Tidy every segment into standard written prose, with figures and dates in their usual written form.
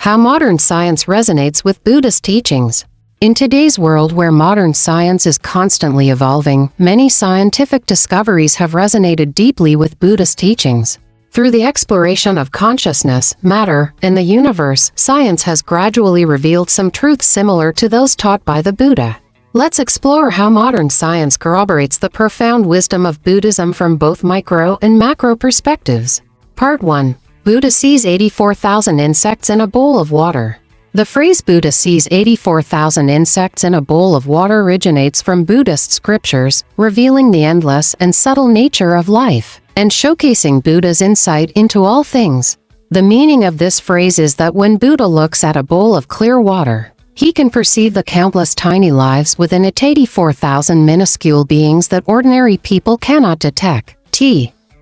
How modern science resonates with Buddhist teachings. In today's world where modern science is constantly evolving, many scientific discoveries have resonated deeply with Buddhist teachings. Through the exploration of consciousness, matter, and the universe, science has gradually revealed some truths similar to those taught by the Buddha. Let's explore how modern science corroborates the profound wisdom of Buddhism from both micro and macro perspectives. Part 1. Buddha sees 84,000 insects in a bowl of water. The phrase Buddha sees 84,000 insects in a bowl of water originates from Buddhist scriptures, revealing the endless and subtle nature of life, and showcasing Buddha's insight into all things. The meaning of this phrase is that when Buddha looks at a bowl of clear water, he can perceive the countless tiny lives within it, 84,000 minuscule beings that ordinary people cannot detect.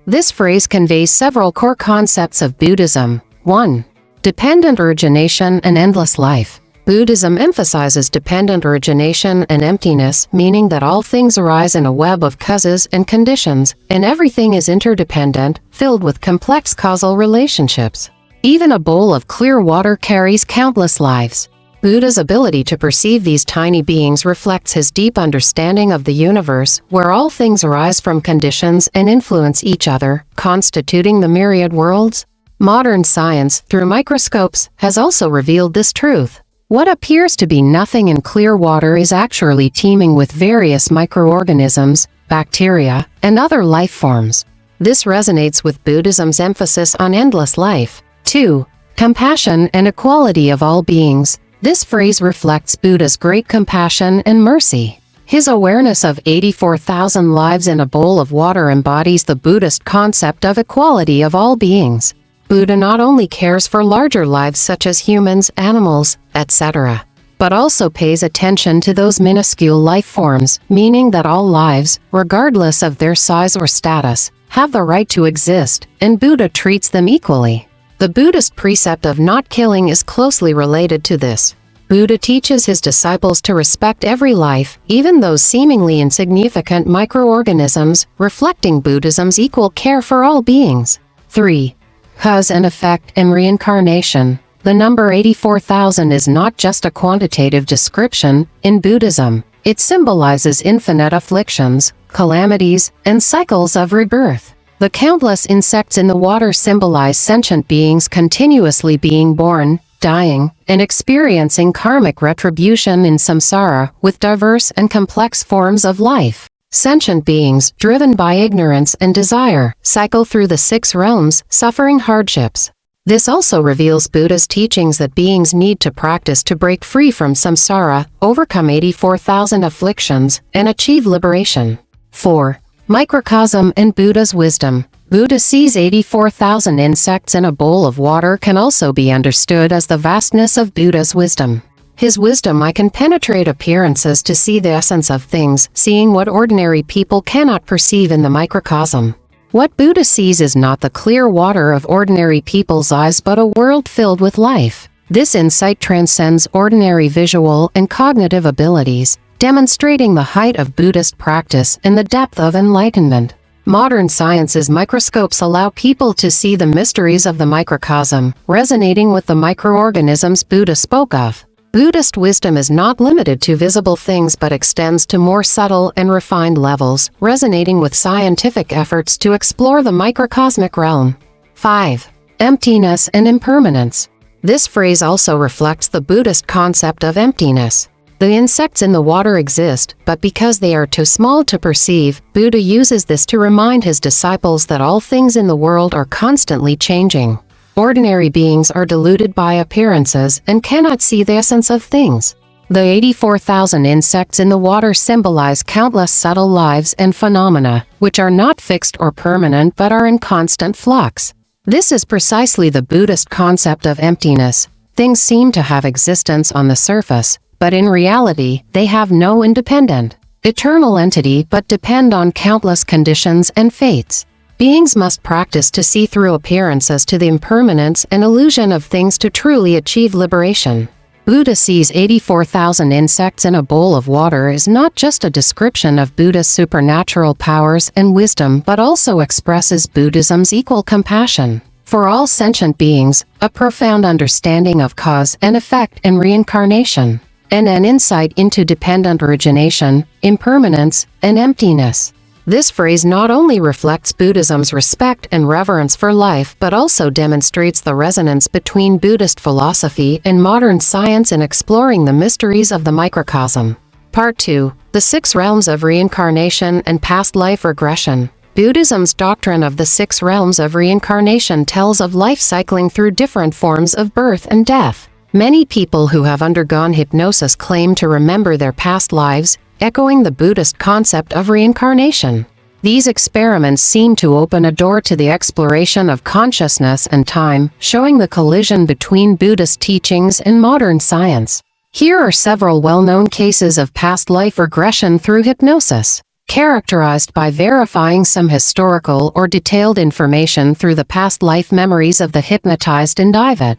This phrase conveys several core concepts of Buddhism. 1. Dependent origination and endless life. Buddhism emphasizes dependent origination and emptiness, meaning that all things arise in a web of causes and conditions, and everything is interdependent, filled with complex causal relationships. Even a bowl of clear water carries countless lives. Buddha's ability to perceive these tiny beings reflects his deep understanding of the universe, where all things arise from conditions and influence each other, constituting the myriad worlds. Modern science, through microscopes, has also revealed this truth. What appears to be nothing in clear water is actually teeming with various microorganisms, bacteria, and other life forms. This resonates with Buddhism's emphasis on endless life. 2. Compassion and equality of all beings. This phrase reflects Buddha's great compassion and mercy. His awareness of 84,000 lives in a bowl of water embodies the Buddhist concept of equality of all beings. Buddha not only cares for larger lives such as humans, animals, etc., but also pays attention to those minuscule life forms, meaning that all lives, regardless of their size or status, have the right to exist, and Buddha treats them equally. The Buddhist precept of not killing is closely related to this. Buddha teaches his disciples to respect every life, even those seemingly insignificant microorganisms, reflecting Buddhism's equal care for all beings. 3. Cause and effect and reincarnation. The number 84,000 is not just a quantitative description. In Buddhism, it symbolizes infinite afflictions, calamities, and cycles of rebirth. The countless insects in the water symbolize sentient beings continuously being born, dying, and experiencing karmic retribution in samsara, with diverse and complex forms of life. Sentient beings, driven by ignorance and desire, cycle through the 6 realms, suffering hardships. This also reveals Buddha's teachings that beings need to practice to break free from samsara, overcome 84,000 afflictions, and achieve liberation. 4. Microcosm and Buddha's wisdom. Buddha sees 84,000 insects in a bowl of water can also be understood as the vastness of Buddha's wisdom. His wisdom can penetrate appearances to see the essence of things, seeing what ordinary people cannot perceive in the microcosm. What Buddha sees is not the clear water of ordinary people's eyes but a world filled with life. This insight transcends ordinary visual and cognitive abilities, demonstrating the height of Buddhist practice and the depth of enlightenment. Modern science's microscopes allow people to see the mysteries of the microcosm, resonating with the microorganisms Buddha spoke of. Buddhist wisdom is not limited to visible things but extends to more subtle and refined levels, resonating with scientific efforts to explore the microcosmic realm. 5. Emptiness and impermanence. This phrase also reflects the Buddhist concept of emptiness. The insects in the water exist, but because they are too small to perceive, Buddha uses this to remind his disciples that all things in the world are constantly changing. Ordinary beings are deluded by appearances and cannot see the essence of things. The 84,000 insects in the water symbolize countless subtle lives and phenomena, which are not fixed or permanent but are in constant flux. This is precisely the Buddhist concept of emptiness. Things seem to have existence on the surface, but in reality, they have no independent, eternal entity but depend on countless conditions and fates. Beings must practice to see through appearances to the impermanence and illusion of things to truly achieve liberation. Buddha sees 84,000 insects in a bowl of water is not just a description of Buddha's supernatural powers and wisdom but also expresses Buddhism's equal compassion. For all sentient beings, a profound understanding of cause and effect and reincarnation, and an insight into dependent origination, impermanence, and emptiness. This phrase not only reflects Buddhism's respect and reverence for life but also demonstrates the resonance between Buddhist philosophy and modern science in exploring the mysteries of the microcosm. Part 2. The 6 Realms of Reincarnation and Past Life Regression. Buddhism's doctrine of the 6 realms of reincarnation tells of life cycling through different forms of birth and death. Many people who have undergone hypnosis claim to remember their past lives, echoing the Buddhist concept of reincarnation. These experiments seem to open a door to the exploration of consciousness and time, showing the collision between Buddhist teachings and modern science. Here are several well-known cases of past life regression through hypnosis, characterized by verifying some historical or detailed information through the past life memories of the hypnotized individual.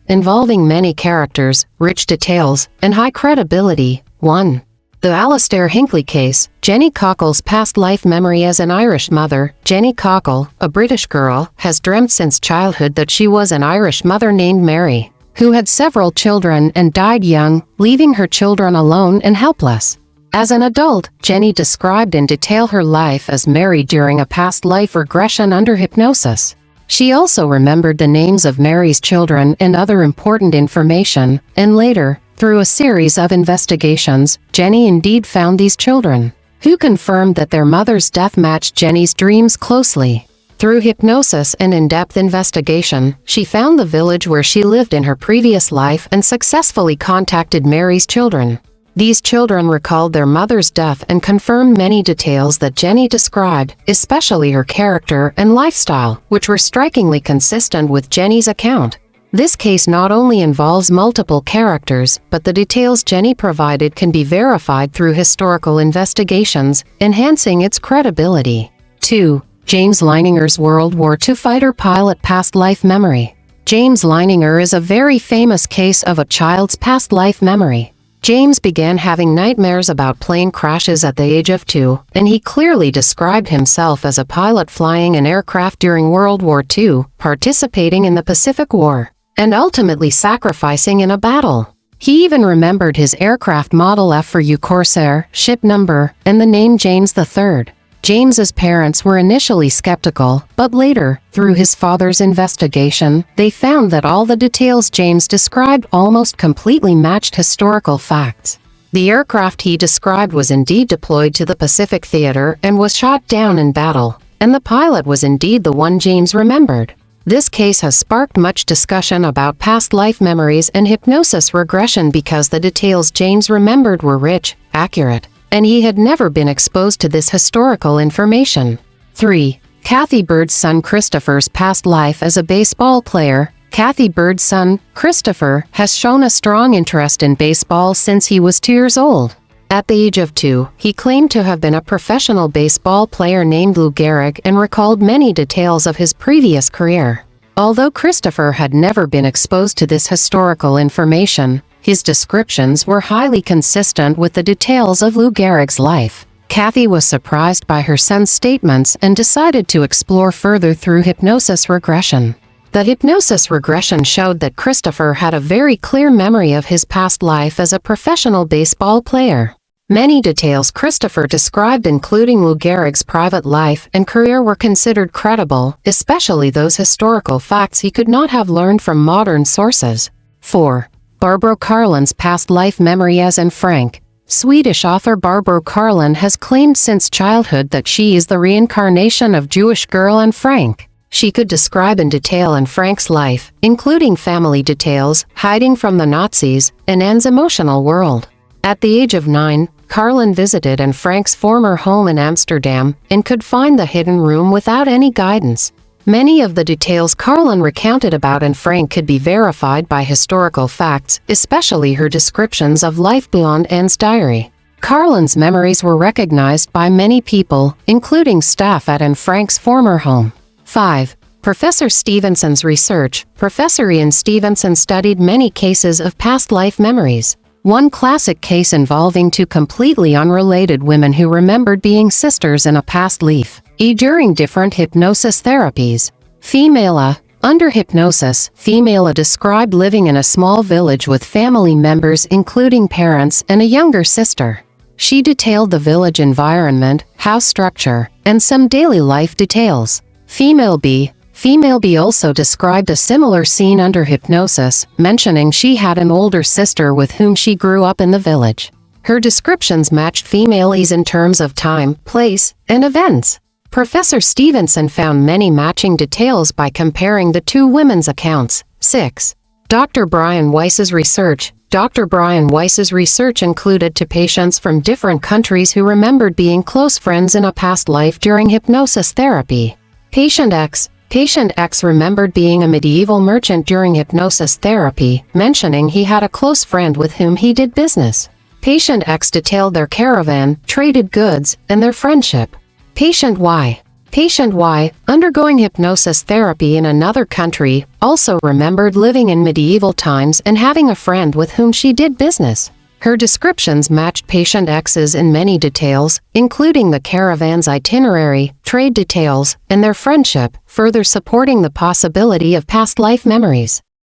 Involving many characters, rich details, and high credibility. 1. The Alastair Hinckley case. Jenny Cockell's past life memory as an Irish mother. Jenny Cockell, a British girl, has dreamt since childhood that she was an Irish mother named Mary, who had several children and died young, leaving her children alone and helpless. As an adult, Jenny described in detail her life as Mary during a past life regression under hypnosis. She also remembered the names of Mary's children and other important information, and later, through a series of investigations, Jenny indeed found these children, who confirmed that their mother's death matched Jenny's dreams closely. Through hypnosis and in-depth investigation, she found the village where she lived in her previous life and successfully contacted Mary's children. These children recalled their mother's death and confirmed many details that Jenny described, especially her character and lifestyle, which were strikingly consistent with Jenny's account. This case not only involves multiple characters, but the details Jenny provided can be verified through historical investigations, enhancing its credibility. 2. James Leininger's World War II fighter pilot past life memory. James Leininger is a very famous case of a child's past life memory. James began having nightmares about plane crashes at the age of 2, and he clearly described himself as a pilot flying an aircraft during World War II, participating in the Pacific War, and ultimately sacrificing in a battle. He even remembered his aircraft model F4U Corsair, ship number, and the name James III. James's parents were initially skeptical, but later, through his father's investigation, they found that all the details James described almost completely matched historical facts. The aircraft he described was indeed deployed to the Pacific Theater and was shot down in battle, and the pilot was indeed the one James remembered. This case has sparked much discussion about past life memories and hypnosis regression because the details James remembered were rich, accurate, and he had never been exposed to this historical information. 3. Cathy Byrd's son Christopher's past life as a baseball player. Cathy Byrd's son, Christopher, has shown a strong interest in baseball since he was 2 years old. At the age of 2, he claimed to have been a professional baseball player named Lou Gehrig and recalled many details of his previous career. Although Christopher had never been exposed to this historical information, his descriptions were highly consistent with the details of Lou Gehrig's life. Cathy was surprised by her son's statements and decided to explore further through hypnosis regression. The hypnosis regression showed that Christopher had a very clear memory of his past life as a professional baseball player. Many details Christopher described, including Lou Gehrig's private life and career, were considered credible, especially those historical facts he could not have learned from modern sources. 4. Barbro Karlen's past life memory as Anne Frank. Swedish author Barbro Karlen has claimed since childhood that she is the reincarnation of Jewish girl Anne Frank. She could describe in detail Anne Frank's life, including family details, hiding from the Nazis, and Anne's emotional world. At the age of 9, Karlen visited Anne Frank's former home in Amsterdam and could find the hidden room without any guidance. Many of the details Karlen recounted about Anne Frank could be verified by historical facts, especially her descriptions of life beyond Anne's diary. Karlen's memories were recognized by many people, including staff at Anne Frank's former home. 5. Professor Stevenson's research. Professor Ian Stevenson studied many cases of past life memories. One classic case involving 2 completely unrelated women who remembered being sisters in a past life, during different hypnosis therapies. Female A. Under hypnosis, female A described living in a small village with family members including parents and a younger sister. She detailed the village environment, house structure, and some daily life details. Female B. Female B also described a similar scene under hypnosis, mentioning she had an older sister with whom she grew up in the village. Her descriptions matched female E's in terms of time, place, and events. Professor Stevenson found many matching details by comparing the two women's accounts. 6. Dr. Brian Weiss's research. Dr. Brian Weiss's research included to patients from different countries who remembered being close friends in a past life during hypnosis therapy. Patient X. Patient X remembered being a medieval merchant during hypnosis therapy, mentioning he had a close friend with whom he did business. Patient X detailed their caravan, traded goods, and their friendship. Patient Y. Patient Y, undergoing hypnosis therapy in another country, also remembered living in medieval times and having a friend with whom she did business. Her descriptions matched Patient X's in many details, including the caravan's itinerary, trade details, and their friendship, further supporting the possibility of past life memories.